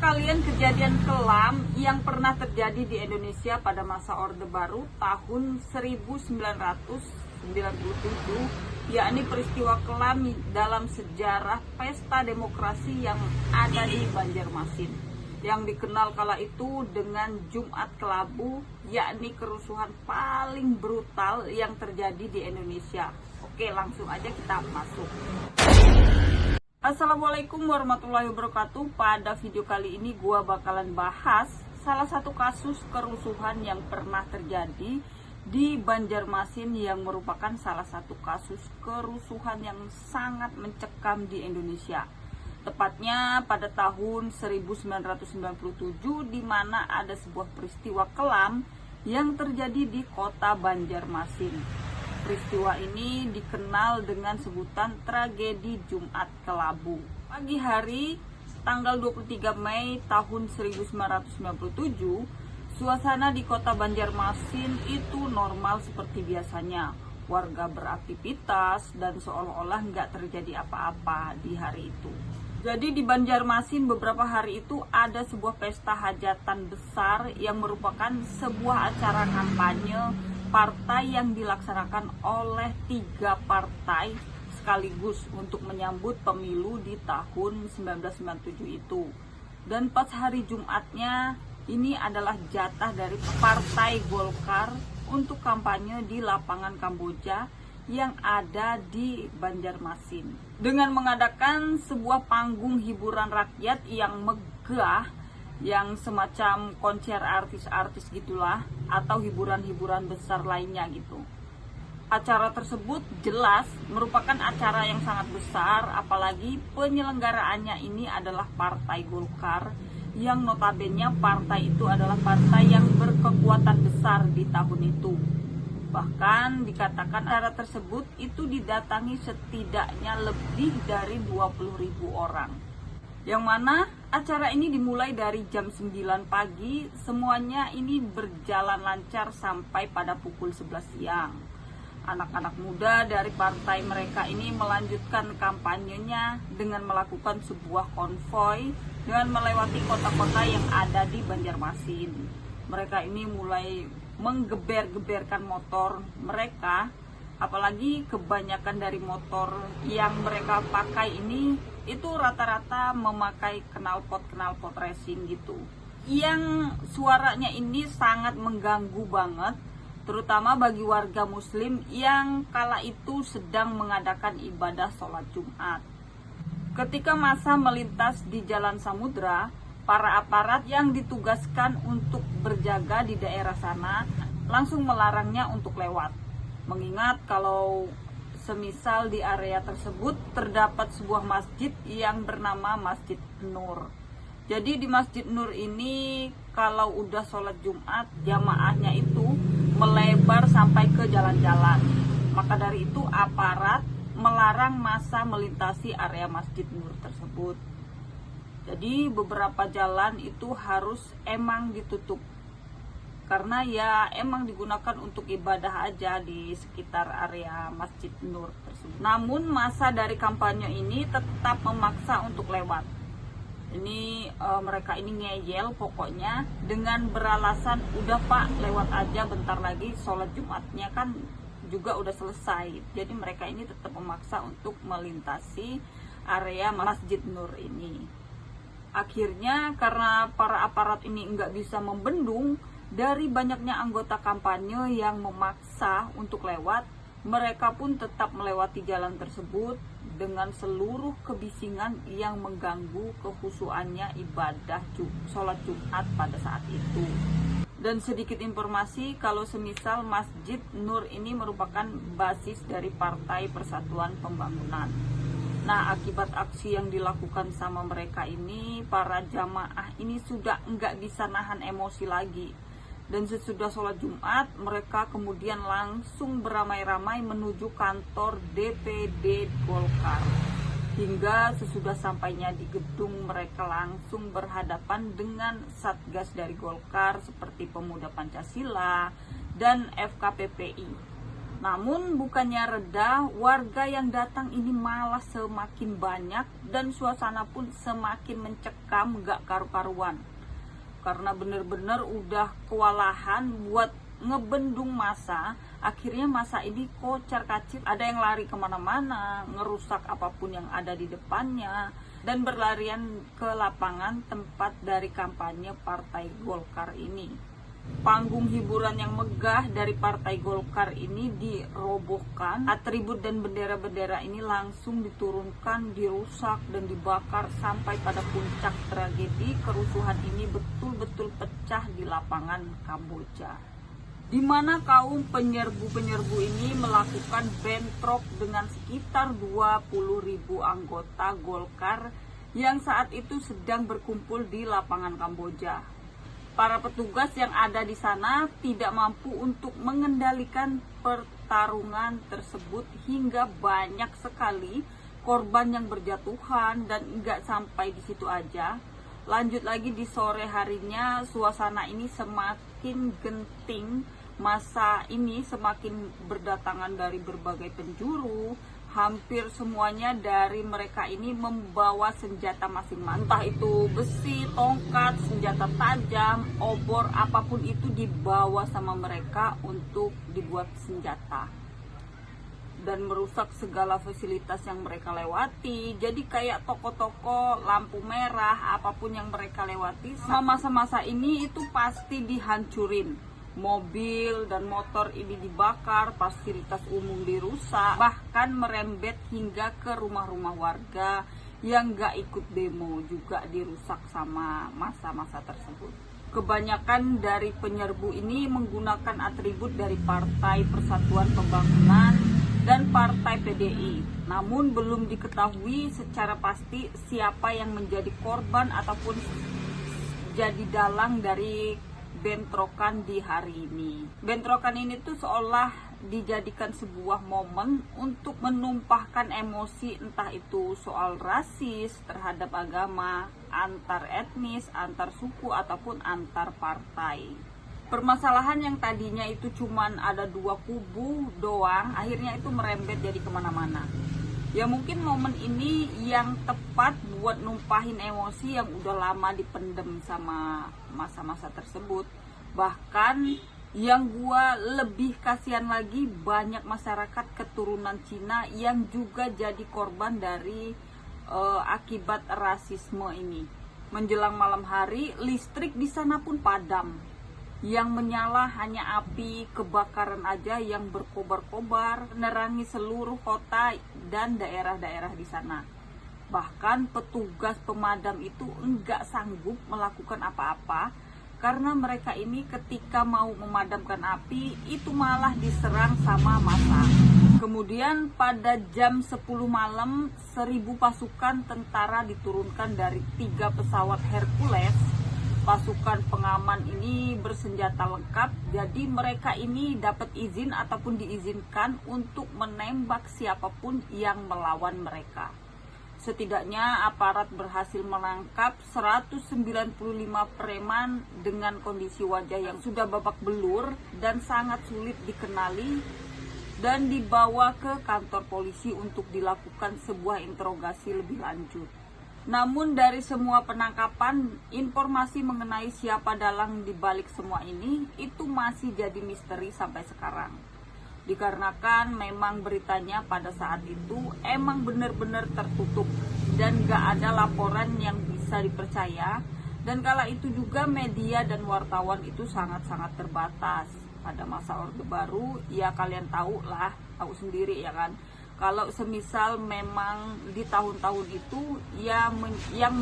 kalian kejadian kelam yang pernah terjadi di Indonesia pada masa Orde Baru tahun 1997, yakni peristiwa kelam dalam sejarah pesta demokrasi yang ada di Banjarmasin, yang dikenal kala itu dengan Jumat Kelabu, yakni kerusuhan paling brutal yang terjadi di Indonesia. Oke, langsung aja kita masuk. Assalamualaikum warahmatullahi wabarakatuh. Pada video kali ini gua bakalan bahas salah satu kasus kerusuhan yang pernah terjadi di Banjarmasin, yang merupakan salah satu kasus kerusuhan yang sangat mencekam di Indonesia. Tepatnya pada tahun 1997, di mana ada sebuah peristiwa kelam yang terjadi di kota Banjarmasin. Peristiwa ini dikenal dengan sebutan tragedi Jumat Kelabu. Pagi hari tanggal 23 Mei tahun 1997, suasana di kota Banjarmasin itu normal seperti biasanya. Warga beraktivitas dan seolah-olah nggak terjadi apa-apa di hari itu. Jadi di Banjarmasin beberapa hari itu ada sebuah pesta hajatan besar yang merupakan sebuah acara kampanye partai yang dilaksanakan oleh 3 partai sekaligus untuk menyambut pemilu di tahun 1997 itu. Dan pas hari Jumatnya ini adalah jatah dari Partai Golkar untuk kampanye di lapangan Kamboja yang ada di Banjarmasin, dengan mengadakan sebuah panggung hiburan rakyat yang megah, yang semacam konser artis-artis gitulah, atau hiburan-hiburan besar lainnya gitu. Acara tersebut jelas merupakan acara yang sangat besar, apalagi penyelenggaraannya ini adalah Partai Golkar, yang notabene partai itu adalah partai yang berkekuatan besar di tahun itu. Bahkan dikatakan acara tersebut itu didatangi setidaknya lebih dari 20.000 orang. Yang mana acara ini dimulai dari jam 9 pagi, semuanya ini berjalan lancar sampai pada pukul 11 siang. Anak-anak muda dari partai mereka ini melanjutkan kampanyenya dengan melakukan sebuah konvoi dengan melewati kota-kota yang ada di Banjarmasin. Mereka ini mulai menggeber-geberkan motor mereka, apalagi kebanyakan dari motor yang mereka pakai ini itu rata-rata memakai knalpot racing gitu, yang suaranya ini sangat mengganggu banget, terutama bagi warga muslim yang kala itu sedang mengadakan ibadah sholat Jumat. Ketika masa melintas di Jalan Samudra, para aparat yang ditugaskan untuk berjaga di daerah sana langsung melarangnya untuk lewat, mengingat kalau semisal di area tersebut terdapat sebuah masjid yang bernama Masjid Nur. Jadi di Masjid Nur ini kalau udah sholat Jumat, jamaahnya itu melebar sampai ke jalan-jalan. Maka dari itu aparat melarang massa melintasi area Masjid Nur tersebut. Jadi beberapa jalan itu harus emang ditutup, karena ya emang digunakan untuk ibadah aja di sekitar area Masjid Nur tersebut. Namun masa dari kampanye ini tetap memaksa untuk lewat. Ini mereka ini ngeyel pokoknya dengan beralasan, udah Pak, lewat aja, bentar lagi sholat Jumatnya kan juga udah selesai. Jadi mereka ini tetap memaksa untuk melintasi area Masjid Nur ini. Akhirnya karena para aparat ini nggak bisa membendung dari banyaknya anggota kampanye yang memaksa untuk lewat, mereka pun tetap melewati jalan tersebut dengan seluruh kebisingan yang mengganggu kekhusyuannya ibadah sholat Jumat pada saat itu. Dan sedikit informasi, kalau semisal Masjid Nur ini merupakan basis dari Partai Persatuan Pembangunan. Nah, akibat aksi yang dilakukan sama mereka ini, para jamaah ini sudah nggak bisa nahan emosi lagi. Dan sesudah sholat Jumat, mereka kemudian langsung beramai-ramai menuju kantor DPD Golkar. Hingga sesudah sampainya di gedung, mereka langsung berhadapan dengan satgas dari Golkar seperti Pemuda Pancasila dan FKPPI. Namun bukannya reda, warga yang datang ini malah semakin banyak dan suasana pun semakin mencekam gak karu-karuan. Karena bener-bener udah kewalahan buat ngebendung massa, akhirnya massa ini kocar-kacir, ada yang lari kemana-mana, ngerusak apapun yang ada di depannya, dan berlarian ke lapangan tempat dari kampanye Partai Golkar ini. Panggung hiburan yang megah dari Partai Golkar ini dirobohkan, atribut dan bendera-bendera ini langsung diturunkan, dirusak dan dibakar sampai pada puncak tragedi kerusuhan ini betul-betul pecah di lapangan Kamboja, di mana kaum penyerbu-penyerbu ini melakukan bentrok dengan sekitar 20.000 anggota Golkar yang saat itu sedang berkumpul di lapangan Kamboja. Para petugas yang ada di sana tidak mampu untuk mengendalikan pertarungan tersebut hingga banyak sekali korban yang berjatuhan, dan enggak sampai di situ aja. Lanjut lagi di sore harinya, suasana ini semakin genting, massa ini semakin berdatangan dari berbagai penjuru. Hampir semuanya dari mereka ini membawa senjata masing-masing, entah itu besi, tongkat, senjata tajam, obor, apapun itu dibawa sama mereka untuk dibuat senjata dan merusak segala fasilitas yang mereka lewati. Jadi kayak toko-toko, lampu merah, apapun yang mereka lewati, sama masa-masa ini itu pasti dihancurin. Mobil dan motor ini dibakar, fasilitas umum dirusak, bahkan merembet hingga ke rumah-rumah warga yang gak ikut demo juga dirusak sama masa-masa tersebut. Kebanyakan dari penyerbu ini menggunakan atribut dari Partai Persatuan Pembangunan dan Partai PDI. Namun belum diketahui secara pasti siapa yang menjadi korban ataupun jadi dalang dari bentrokan di hari ini. Bentrokan ini tuh seolah dijadikan sebuah momen untuk menumpahkan emosi, entah itu soal rasis terhadap agama, antar etnis, antar suku, ataupun antar partai. Permasalahan yang tadinya itu cuman ada dua kubu doang, akhirnya itu merembet jadi kemana-mana. Ya mungkin momen ini yang tepat buat numpahin emosi yang udah lama dipendem sama masa-masa tersebut. Bahkan yang gua lebih kasihan lagi, banyak masyarakat keturunan Cina yang juga jadi korban dari akibat rasisme ini. Menjelang malam hari, listrik di sana pun padam. Yang menyala hanya api kebakaran aja yang berkobar-kobar, menerangi seluruh kota dan daerah-daerah di sana. Bahkan petugas pemadam itu enggak sanggup melakukan apa-apa, karena mereka ini ketika mau memadamkan api itu malah diserang sama massa. Kemudian pada jam 10 malam, 1.000 pasukan tentara diturunkan dari 3 pesawat Hercules. Pasukan pengaman ini bersenjata lengkap, jadi mereka ini dapat izin ataupun diizinkan untuk menembak siapapun yang melawan mereka. Setidaknya aparat berhasil menangkap 195 preman dengan kondisi wajah yang sudah babak belur dan sangat sulit dikenali, dan dibawa ke kantor polisi untuk dilakukan sebuah interogasi lebih lanjut. Namun dari semua penangkapan, informasi mengenai siapa dalang di balik semua ini itu masih jadi misteri sampai sekarang. Dikarenakan memang beritanya pada saat itu emang benar-benar tertutup dan gak ada laporan yang bisa dipercaya. Dan kala itu juga media dan wartawan itu sangat-sangat terbatas. Pada masa Orde Baru, ya kalian tahu lah, tahu sendiri ya kan. Kalau semisal memang di tahun-tahun itu yang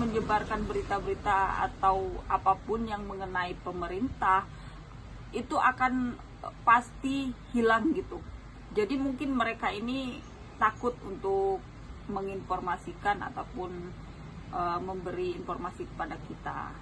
menyebarkan berita-berita atau apapun yang mengenai pemerintah itu akan pasti hilang gitu. Jadi mungkin mereka ini takut untuk menginformasikan ataupun memberi informasi kepada kita.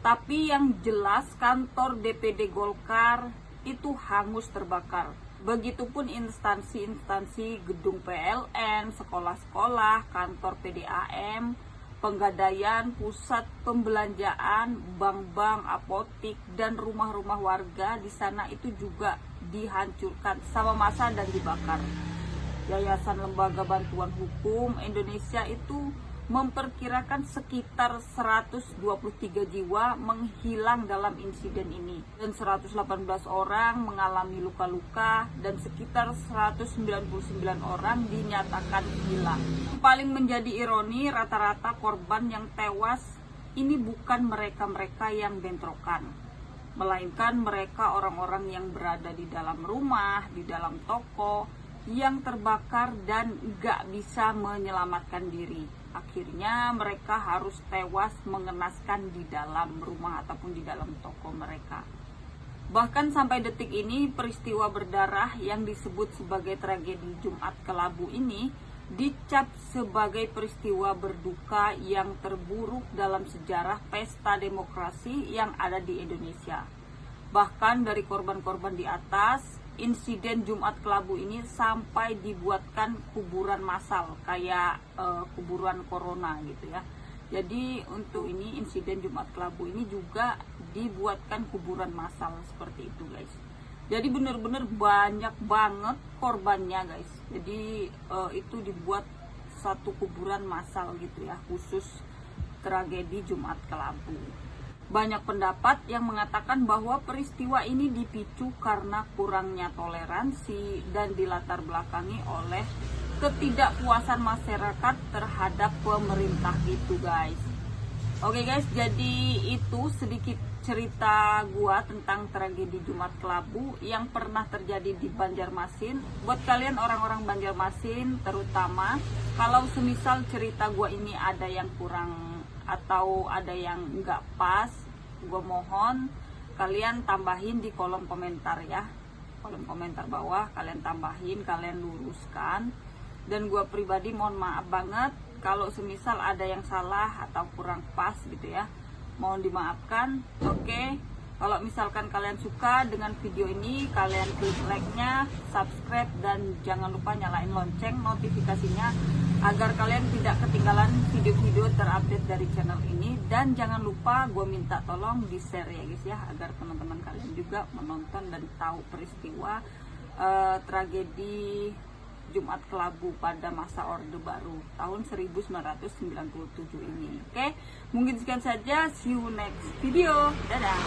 Tapi yang jelas kantor DPD Golkar itu hangus terbakar. Begitupun instansi-instansi, gedung PLN, sekolah-sekolah, kantor PDAM, Penggadaian, pusat pembelanjaan, bank-bank, apotik, dan rumah-rumah warga di sana itu juga dihancurkan sama massa dan dibakar. Yayasan Lembaga Bantuan Hukum Indonesia itu memperkirakan sekitar 123 jiwa menghilang dalam insiden ini dan 118 orang mengalami luka-luka dan sekitar 199 orang dinyatakan hilang. Paling menjadi ironi, rata-rata korban yang tewas ini bukan mereka-mereka yang bentrokan, melainkan mereka orang-orang yang berada di dalam rumah, di dalam toko yang terbakar dan gak bisa menyelamatkan diri. Akhirnya mereka harus tewas mengenaskan di dalam rumah ataupun di dalam toko mereka. Bahkan sampai detik ini peristiwa berdarah yang disebut sebagai tragedi Jumat Kelabu ini dicap sebagai peristiwa berduka yang terburuk dalam sejarah pesta demokrasi yang ada di Indonesia. Bahkan dari korban-korban di atas, insiden Jumat Kelabu ini sampai dibuatkan kuburan massal kayak kuburan corona gitu ya. Jadi untuk ini insiden Jumat Kelabu ini juga dibuatkan kuburan massal seperti itu guys. Jadi benar-benar banyak banget korbannya guys. Jadi itu dibuat satu kuburan massal gitu ya, khusus tragedi Jumat Kelabu. Banyak pendapat yang mengatakan bahwa peristiwa ini dipicu karena kurangnya toleransi dan dilatar belakangi oleh ketidakpuasan masyarakat terhadap pemerintah gitu guys. Oke guys, jadi itu sedikit cerita gua tentang tragedi Jumat Kelabu yang pernah terjadi di Banjarmasin. Buat kalian orang-orang Banjarmasin terutama, kalau semisal cerita gua ini ada yang kurang atau ada yang nggak pas, gue mohon kalian tambahin di kolom komentar ya, kolom komentar bawah kalian tambahin, kalian luruskan. Dan gue pribadi mohon maaf banget kalau semisal ada yang salah atau kurang pas gitu ya, mohon dimaafkan. Oke, kalau misalkan kalian suka dengan video ini, kalian klik like-nya, subscribe, dan jangan lupa nyalain lonceng notifikasinya agar kalian tidak ketinggalan video-video terupdate dari channel ini. Dan jangan lupa gue minta tolong di share ya guys ya, agar teman-teman kalian juga menonton dan tahu peristiwa tragedi Jumat Kelabu pada masa Orde Baru tahun 1997 ini. Oke, mungkin sekian saja, see you next video, dadah.